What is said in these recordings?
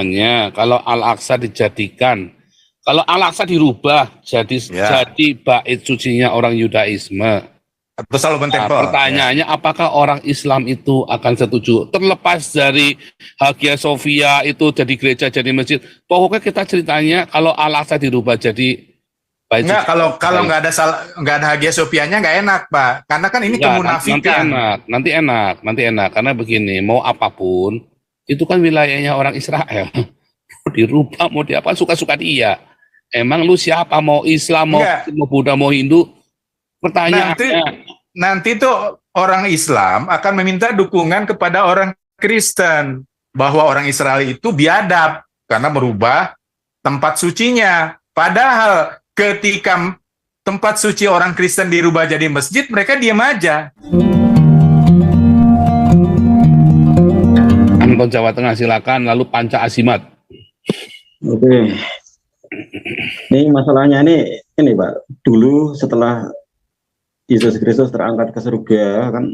pertanyaannya, kalau Al-Aqsa dijadikan, kalau Al-Aqsa dirubah jadi bait sucinya orang Yudaisme, atau Solomon Temple. Pertanyaannya, apakah orang Islam itu akan setuju? Terlepas dari Hagia Sophia itu jadi gereja, jadi masjid. Pokoknya kita ceritanya kalau Al-Aqsa dirubah jadi bait Enggak, suci. kalau nggak ada Hagia Sophia-nya nggak enak, Pak. Karena kan ini kemunafikan. Nanti enak. Karena begini, mau apapun, itu kan wilayahnya orang Israel. Mau dirubah, mau diapa, suka-suka dia. Emang lu siapa? Mau Islam, mau Buddha, mau Hindu? Pertanyaannya. Nanti tuh orang Islam akan meminta dukungan kepada orang Kristen. Bahwa orang Israel itu biadab. Karena merubah tempat sucinya. Padahal ketika tempat suci orang Kristen dirubah jadi masjid, mereka diam aja. Anton Jawa Tengah silakan, lalu Panca Asimat. Oke. Ini masalahnya ini Pak. Dulu setelah Yesus Kristus terangkat ke surga, kan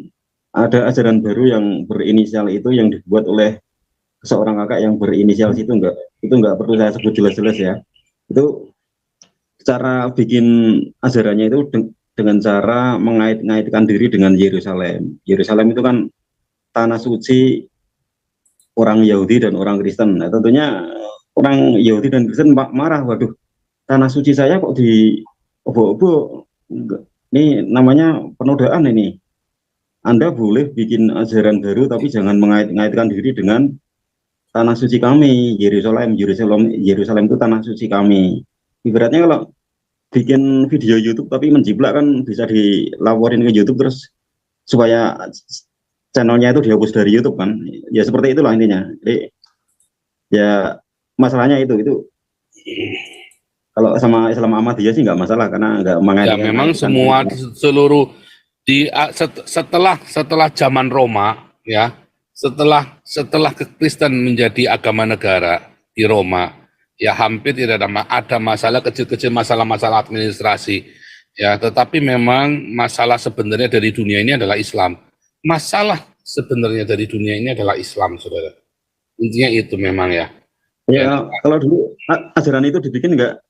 ada ajaran baru yang berinisial itu yang dibuat oleh seorang kakak yang berinisial itu enggak perlu saya sebut jelas-jelas ya. Itu cara bikin ajarannya itu dengan cara mengait-ngaitkan diri dengan Yerusalem. Yerusalem itu kan tanah suci orang Yahudi dan orang Kristen. Nah, tentunya orang Yahudi dan Kristen marah, waduh, tanah suci saya kok di obo-obo. Ini namanya penodaan ini. Anda boleh bikin ajaran baru tapi jangan mengait-ngaitkan diri dengan tanah suci kami, Yerusalem itu tanah suci kami. Ibaratnya kalau bikin video YouTube tapi menjiplak kan bisa dilaporin ke YouTube terus supaya channelnya itu dihapus dari YouTube kan. Ya seperti itulah intinya. Jadi ya masalahnya itu kalau sama Islam Ahmadiyah sih nggak masalah karena nggak mengaitkan. Ya memang semua seluruh setelah zaman Roma ya, setelah Kristen menjadi agama negara di Roma, ya hampir tidak ada masalah kecil-kecil, masalah-masalah administrasi ya, tetapi memang masalah sebenarnya dari dunia ini adalah Islam. Masalah sebenarnya dari dunia ini adalah Islam, saudara. Intinya itu memang ya. Ya, kalau dulu ajaran itu dibikin nggak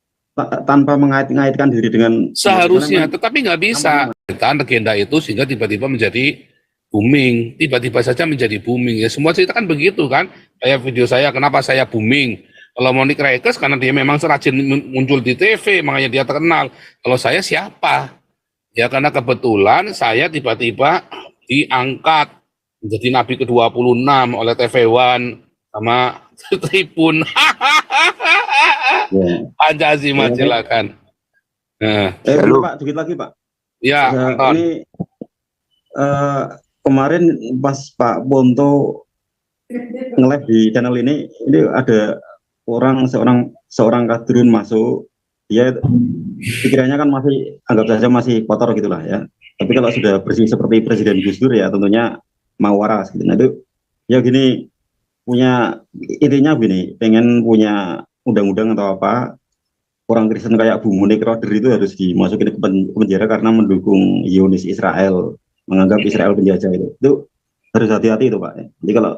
tanpa mengait-ngaitkan diri dengan seharusnya, tetapi nggak bisa. Legenda itu sehingga tiba-tiba menjadi booming, tiba-tiba saja menjadi booming ya. Semua cerita kan begitu kan. Kayak video saya, kenapa saya booming? Kalau Monique Rekes karena dia memang serajin muncul di TV, makanya dia terkenal. Kalau saya siapa? Ya karena kebetulan saya tiba-tiba diangkat menjadi Nabi ke-26 oleh TV One sama Tribun. Panca Asimat silakan. Pak, dikit lagi Pak. Ya, ini kemarin pas Pak Ponto nge-live di channel ini ada seorang kadrun masuk, dia pikirannya kan anggap saja masih kotor gitulah ya. Tapi kalau sudah bersih seperti Presiden Gus Dur ya tentunya mau waras gitu. Nah itu ya gini, intinya gini, pengen punya undang-undang atau apa, orang Kristen kayak Bu Monique Roder itu harus dimasukin ke penjara karena mendukung Zionis Israel, menganggap Israel penjajah itu harus hati-hati itu Pak. Jadi kalau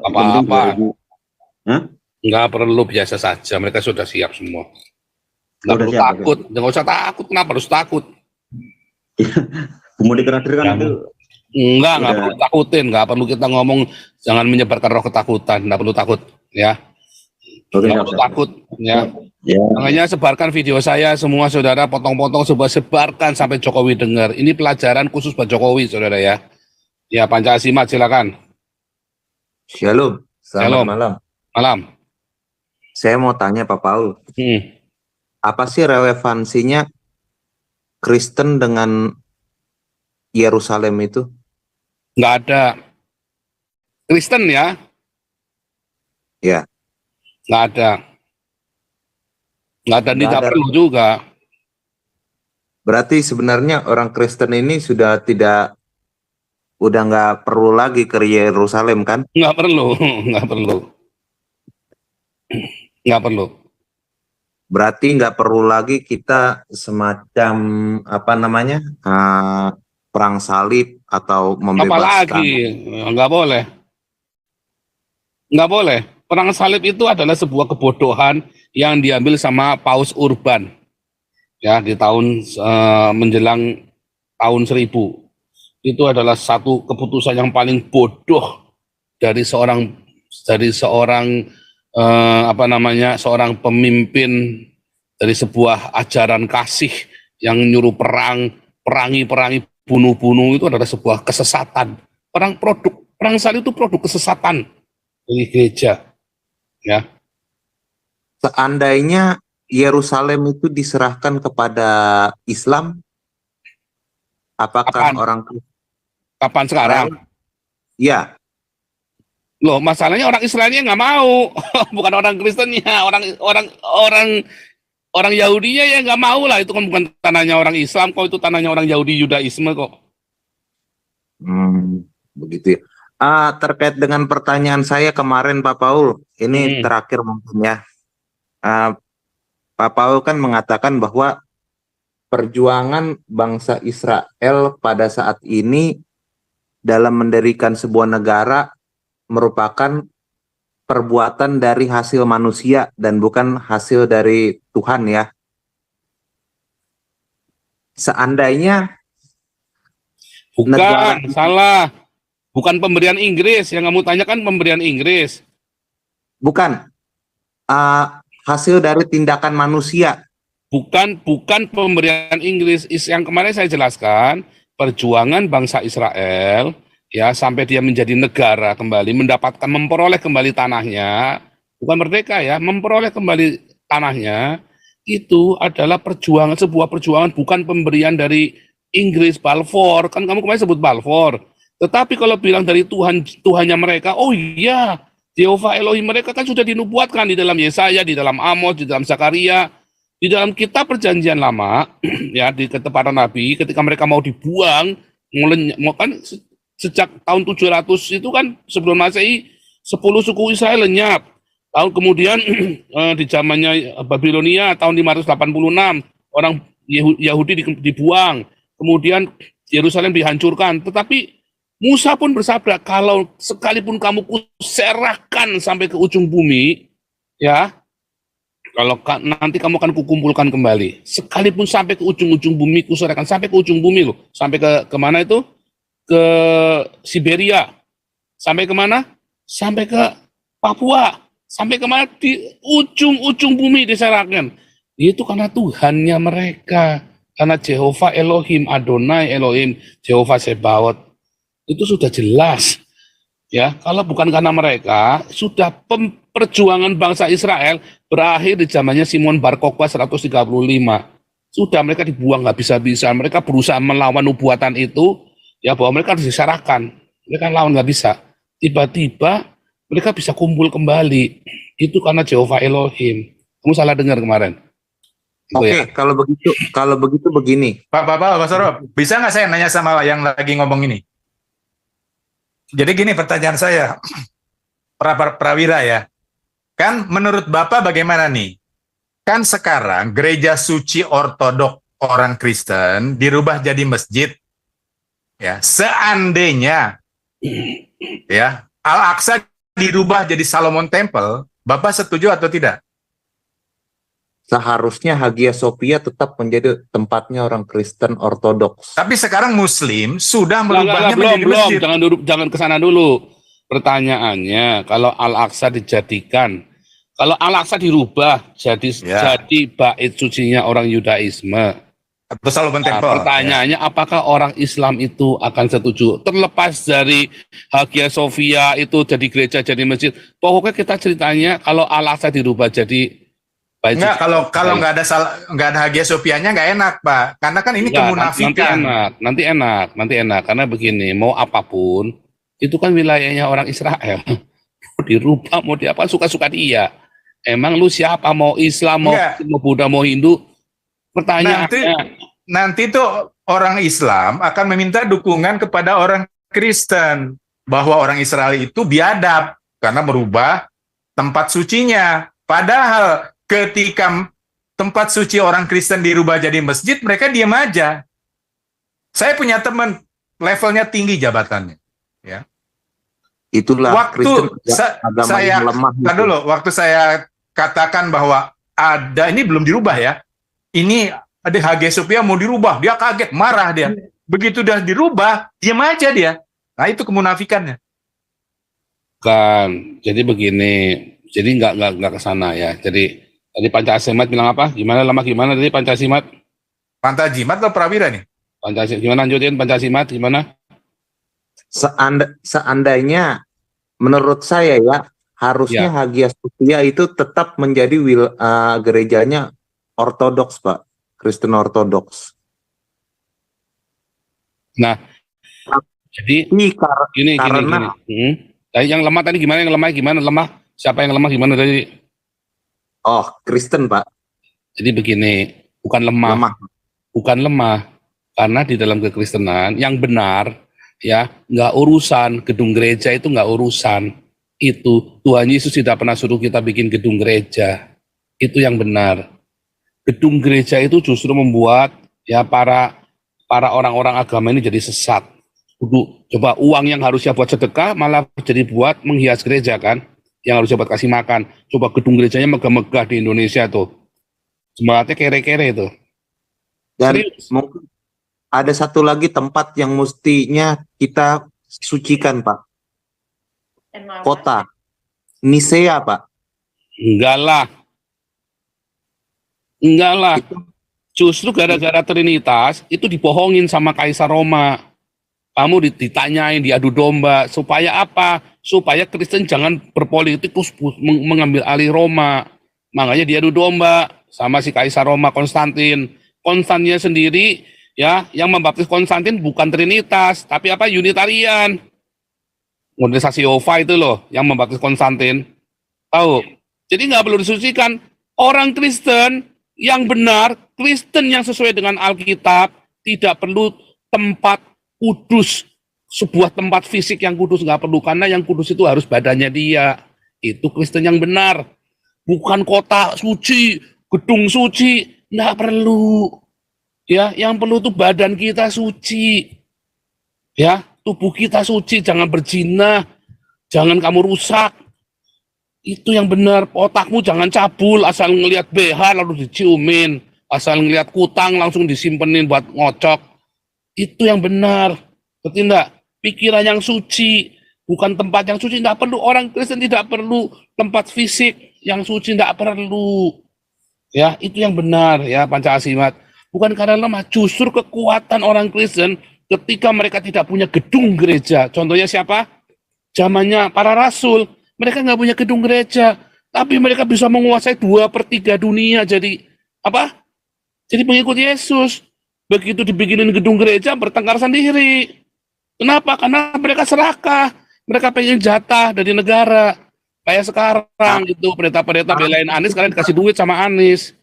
nggak perlu, biasa saja, mereka sudah siap semua. Nggak perlu takut, nggak usah takut. Kenapa harus takut? Bu Monique Roder kan itu nggak perlu takutin, nggak perlu kita ngomong jangan menyebarkan roh ketakutan, nggak perlu takut ya. Nggak perlu takut ya. Makanya sebarkan video saya semua saudara, potong-potong sebarkan sampai Jokowi dengar. Ini pelajaran khusus buat Jokowi saudara ya. Ya, Panca Asimat silakan. Shalom. Selamat malam. Malam. Saya mau tanya Pak Paul. Apa sih relevansinya Kristen dengan Yerusalem itu? Nggak ada. Kristen ya? Ya. Nggak ada. Nggak ada, tidak perlu juga. Berarti sebenarnya orang Kristen ini udah nggak perlu lagi ke Yerusalem kan? Nggak perlu, nggak perlu. Nggak perlu. Berarti nggak perlu lagi kita semacam perang salib atau membebaskan. Apalagi nggak boleh. Nggak boleh. Perang salib itu adalah sebuah kebodohan yang diambil sama Paus Urban ya di tahun menjelang tahun 1000. Itu adalah satu keputusan yang paling bodoh dari seorang seorang pemimpin dari sebuah ajaran kasih yang nyuruh perangi, bunuh-bunuh. Itu adalah sebuah kesesatan. Perang salib itu produk kesesatan dari gereja. Ya. Seandainya Yerusalem itu diserahkan kepada Islam, apakah Kapan sekarang? Ya, Loh, masalahnya orang Israelnya nggak mau, bukan orang Kristennya, orang Yahudinya ya nggak mau lah. Itu kan bukan tanahnya orang Islam, kok itu tanahnya orang Yahudi Yudaisme kok. begitu ya. Terkait dengan pertanyaan saya kemarin Pak Paul, ini terakhir mungkin ya. Pak Paul kan mengatakan bahwa perjuangan bangsa Israel pada saat ini dalam mendirikan sebuah negara merupakan perbuatan dari hasil manusia dan bukan hasil dari Tuhan ya. Seandainya Salah. Bukan pemberian Inggris, yang kamu tanyakan pemberian Inggris. bukan hasil dari tindakan manusia. Bukan pemberian Inggris. Yang kemarin saya jelaskan, perjuangan bangsa Israel ya sampai dia menjadi negara kembali, memperoleh kembali tanahnya, bukan merdeka ya, memperoleh kembali tanahnya, itu adalah sebuah perjuangan, bukan pemberian dari Inggris, Balfour. Kan kamu kemarin sebut Balfour. Tetapi kalau bilang dari Tuhannya mereka, oh iya, Jehovah Elohim mereka kan sudah dinubuatkan di dalam Yesaya, di dalam Amos, di dalam Zakaria, di dalam kitab Perjanjian Lama, ya di para nabi, ketika mereka mau dibuang, kan sejak tahun 700 itu kan sebelum Masehi, 10 suku Israel lenyap. Tahun kemudian di zamannya Babilonia tahun 586 orang Yahudi dibuang, kemudian Yerusalem dihancurkan. Tetapi Musa pun bersabda, kalau sekalipun kamu kuserahkan sampai ke ujung bumi, ya, kalau nanti kamu akan kukumpulkan kembali. Sekalipun sampai ke ujung-ujung bumi, kuserahkan sampai ke ujung bumi loh. Sampai ke mana itu? Ke Siberia. Sampai ke mana? Sampai ke Papua. Sampai ke mana? Di ujung-ujung bumi diserahkan. Itu karena Tuhannya mereka. Karena Jehovah Elohim, Adonai Elohim, Jehovah Sebaot. Itu sudah jelas. Ya, kalau bukan karena mereka, sudah perjuangan bangsa Israel berakhir di zamannya Simon Bar Kokhba 135. Sudah mereka dibuang nggak bisa-bisa. Mereka berusaha melawan nubuatan itu, ya bahwa mereka harus diserahkan. Mereka lawan nggak bisa. Tiba-tiba mereka bisa kumpul kembali. Itu karena Jehovah Elohim. Kamu salah dengar kemarin. Oke, ya? Kalau begitu begini. Pak Soro, bisa nggak saya nanya sama yang lagi ngomong ini? Jadi gini pertanyaan saya, Prawira ya, kan menurut Bapak bagaimana nih? Kan sekarang gereja suci ortodok orang Kristen dirubah jadi masjid, ya. Seandainya, ya, Al-Aqsa dirubah jadi Solomon Temple, Bapak setuju atau tidak? Seharusnya Hagia Sophia tetap menjadi tempatnya orang Kristen ortodoks. Tapi sekarang Muslim sudah merubahnya menjadi masjid. Jangan ke sana dulu. Pertanyaannya, kalau Al-Aqsa dijadikan, kalau Al-Aqsa dirubah jadi bait sucinya orang Yudaisme, atau Solomon Temple. Pertanyaannya, apakah orang Islam itu akan setuju? Terlepas dari Hagia Sophia itu jadi gereja, jadi masjid. Pokoknya kita ceritanya kalau Al-Aqsa dirubah jadi enggak, kalau nggak ada Hagia Sophianya nggak enak, Pak. Karena kan ini kemunafikan. Nanti enak. Karena begini, mau apapun itu kan wilayahnya orang Israel. Mau dirubah, mau diapa, suka-suka dia. Emang lu siapa? Mau Islam, mau Buddha, mau Hindu? Pertanyaannya. Nanti tuh orang Islam akan meminta dukungan kepada orang Kristen bahwa orang Israel itu biadab karena merubah tempat sucinya. Padahal ketika tempat suci orang Kristen dirubah jadi masjid, mereka diam aja. Saya punya teman levelnya tinggi jabatannya, ya. Itulah Kristen agama saya yang lemah. Tar dulu, waktu saya katakan bahwa ada, ini belum dirubah ya. Ini ada Hagia Sophia mau dirubah, dia kaget, marah dia. Begitu udah dirubah, diam aja dia. Nah itu kemunafikannya. Kan, jadi begini, jadi nggak ke sana ya. Jadi tadi Pancasimat bilang apa? Gimana lemah gimana tadi Pancasimat? Pantajimat atau Prawira nih? Pancasimat gimana lanjutin Pancasimat gimana? Seandainya menurut saya ya harusnya Ya. Hagia Sophia itu tetap menjadi gerejanya Ortodoks, Pak, Kristen Ortodoks. Nah, jadi gini. Karena Tadi yang lemah tadi gimana? Yang lemah gimana? Lemah? Siapa yang lemah gimana tadi? Kristen, Pak, Jadi begini, bukan lemah. Bukan lemah, karena di dalam kekristenan yang benar ya nggak urusan gedung gereja, itu nggak urusan. Itu Tuhan Yesus tidak pernah suruh kita bikin gedung gereja. Itu yang benar. Gedung gereja itu justru membuat ya para orang-orang agama ini jadi sesat. Coba uang yang harusnya buat sedekah malah jadi buat menghias gereja kan, yang harusnya buat kasih makan. Coba gedung gerejanya megah-megah di Indonesia tuh, semangatnya kere-kere itu. dan Serius. mungkin ada satu lagi tempat yang mestinya kita sucikan, Pak. Kota Nisea, Pak. Enggak lah. Justru gara-gara Trinitas itu dibohongin sama Kaisar Roma. Kamu ditanyain, diadu domba. Supaya apa? Supaya Kristen jangan berpolitik terus mengambil alih Roma. Makanya diadu domba sama si Kaisar Roma Konstantin. Konstantinnya sendiri ya, yang membaptis Konstantin bukan Trinitas, tapi apa? Unitarian. Organisasi Yehova itu loh yang membaptis Konstantin. Tahu? Jadi nggak perlu disucikan. Orang Kristen yang benar, Kristen yang sesuai dengan Alkitab, tidak perlu tempat kudus, sebuah tempat fisik yang kudus, nggak perlu, karena yang kudus itu harus badannya dia. Itu Kristen yang benar. Bukan kota suci, gedung suci, nggak perlu. Ya, yang perlu tuh badan kita suci. Ya, tubuh kita suci, jangan berzina, jangan kamu rusak. Itu yang benar. Otakmu jangan cabul, asal ngelihat BH lalu diciumin, asal ngelihat kutang langsung disimpenin buat ngocok. Itu yang benar. Ngerti enggak? Pikiran yang suci, bukan tempat yang suci. Enggak perlu, orang Kristen tidak perlu tempat fisik yang suci, enggak perlu. Ya, itu yang benar ya, Pancasimat. Bukan karena lemah, justru kekuatan orang Kristen ketika mereka tidak punya gedung gereja. Contohnya siapa? Zamannya para rasul, mereka nggak punya gedung gereja, tapi mereka bisa menguasai 2/3 dunia. Jadi apa? Jadi pengikut Yesus. Begitu dibikinin gedung gereja, bertengkar sendiri. Kenapa? Karena mereka serakah, mereka pengen jatah dari negara. Kayak sekarang itu pendeta-pendeta belain Anies, kalian kasih duit sama Anies.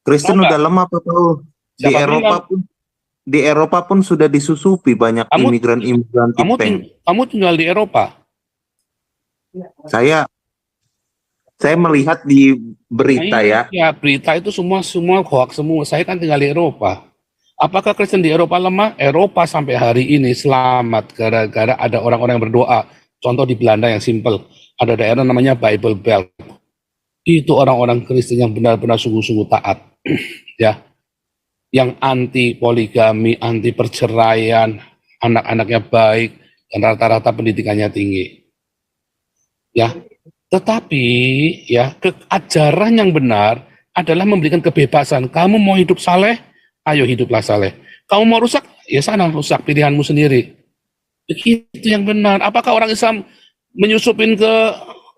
Kristen Tahu udah lemah, Pak Paul. Di Eropa pun sudah disusupi banyak imigran-imigran Tipeng. Kamu tinggal di Eropa? Saya melihat di berita ya. Ya, berita itu semua hoax semua. Saya kan tinggal di Eropa. Apakah Kristen di Eropa lemah? Eropa sampai hari ini selamat gara-gara ada orang-orang yang berdoa. Contoh di Belanda yang simpel, ada daerah namanya Bible Belt. Itu orang-orang Kristen yang benar-benar sungguh-sungguh taat. Ya. Yang anti poligami, anti perceraian, anak-anaknya baik, dan rata-rata pendidikannya tinggi. Ya, tetapi ya ajaran yang benar adalah memberikan kebebasan. Kamu mau hidup saleh, ayo hiduplah saleh. Kamu mau rusak, ya sana rusak, pilihanmu sendiri. Begitu yang benar. Apakah orang Islam menyusupin ke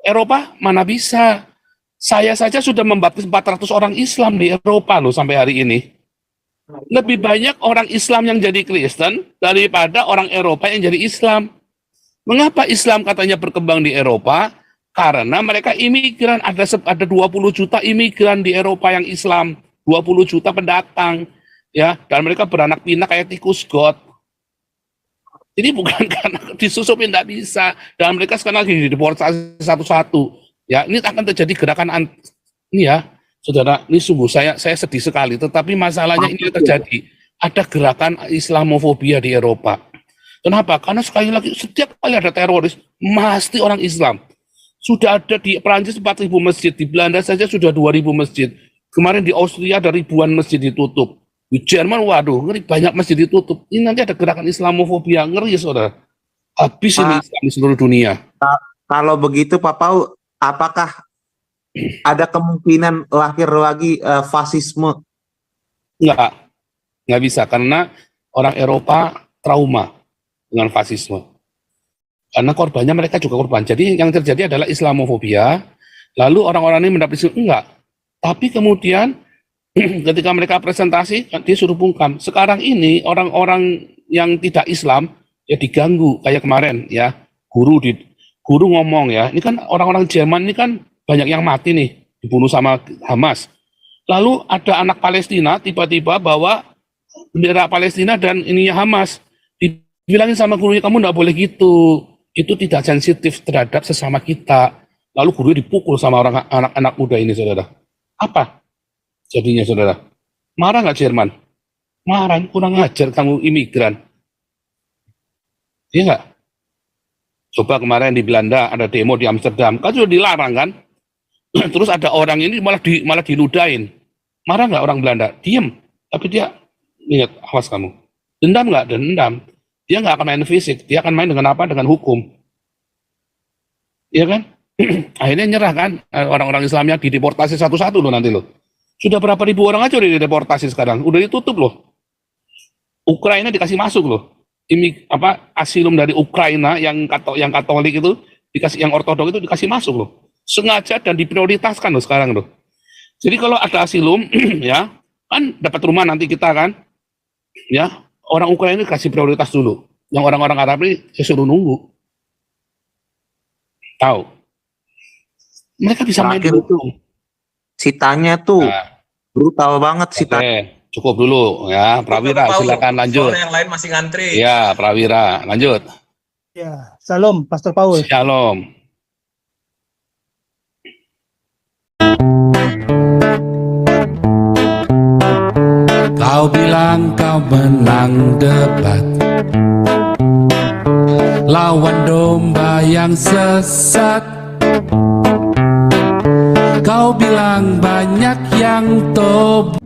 Eropa? Mana bisa. Saya saja sudah membaptis 400 orang Islam di Eropa loh sampai hari ini. Lebih banyak orang Islam yang jadi Kristen daripada orang Eropa yang jadi Islam. Mengapa Islam katanya berkembang di Eropa? Karena mereka imigran, ada 20 juta imigran di Eropa yang Islam, 20 juta pendatang, ya, dan mereka beranak pinak kayak tikus got. Jadi bukan karena disusupin, tidak bisa, dan mereka sekarang lagi dideportasi satu-satu. Ya, ini akan terjadi gerakan ini ya. Saudara, ini sungguh saya sedih sekali, tetapi masalahnya ini terjadi. Ada gerakan Islamofobia di Eropa. Kenapa? Karena sekali lagi setiap kali ada teroris pasti orang Islam. Sudah ada di Perancis 4.000 masjid, di Belanda saja sudah 2.000 masjid. Kemarin di Austria ada ribuan masjid ditutup. Di Jerman, waduh, ngeri, banyak masjid ditutup. Ini nanti ada gerakan Islamofobia, ngeri saudara. Habis ini Islam di seluruh dunia. Kalau begitu Pak Paul, apakah ada kemungkinan lahir lagi fasisme? Nggak bisa, karena orang Eropa trauma dengan fasisme. Karena korbannya mereka juga korban. Jadi yang terjadi adalah Islamofobia, lalu orang-orang ini mendapat enggak. Tapi kemudian ketika mereka presentasi, dia suruh bungkam. Sekarang ini orang-orang yang tidak Islam ya diganggu kayak kemarin ya. Guru ngomong ya, ini kan orang-orang Jerman ini kan banyak yang mati nih, dibunuh sama Hamas. Lalu ada anak Palestina tiba-tiba bawa bendera Palestina dan ininya Hamas. Dibilangin sama gurunya, kamu nggak boleh gitu. Itu tidak sensitif terhadap sesama kita. Lalu guru dipukul sama orang anak-anak muda ini, saudara. Apa jadinya, saudara? Marah nggak Jerman? Marah, kurang ajar kamu imigran. Iya nggak? Coba kemarin di Belanda ada demo di Amsterdam, kan sudah dilarang kan? Terus ada orang ini malah diludahin. Marah nggak orang Belanda? Diem. Tapi dia ingat, awas kamu. Dendam nggak? Dendam. Dia nggak akan main fisik, dia akan main dengan apa? Dengan hukum. Iya kan? Akhirnya nyerah kan orang-orang Islam yang dideportasi satu-satu loh nanti loh. Sudah berapa ribu orang aja udah dideportasi sekarang, udah ditutup loh. Ukraina dikasih masuk loh. Ini asilum dari Ukraina yang Katolik itu dikasih, yang Ortodok itu dikasih masuk loh. Sengaja dan diprioritaskan loh sekarang loh. Jadi kalau ada asilum ya kan dapat rumah nanti kita kan, ya. Orang Ukraina ini kasih prioritas dulu. Yang orang-orang Arab ini disuruh nunggu. Tahu? Mereka bisa main itu. Sitanya tuh brutal banget sitanya. Cukup dulu ya, Prawira silakan lanjut. Yang lain masih ngantri. Ya, Prawira lanjut. Ya, Salam Pastor Paul. Shalom. Kau bilang kau menang debat lawan domba yang sesat. Kau bilang banyak yang tobat.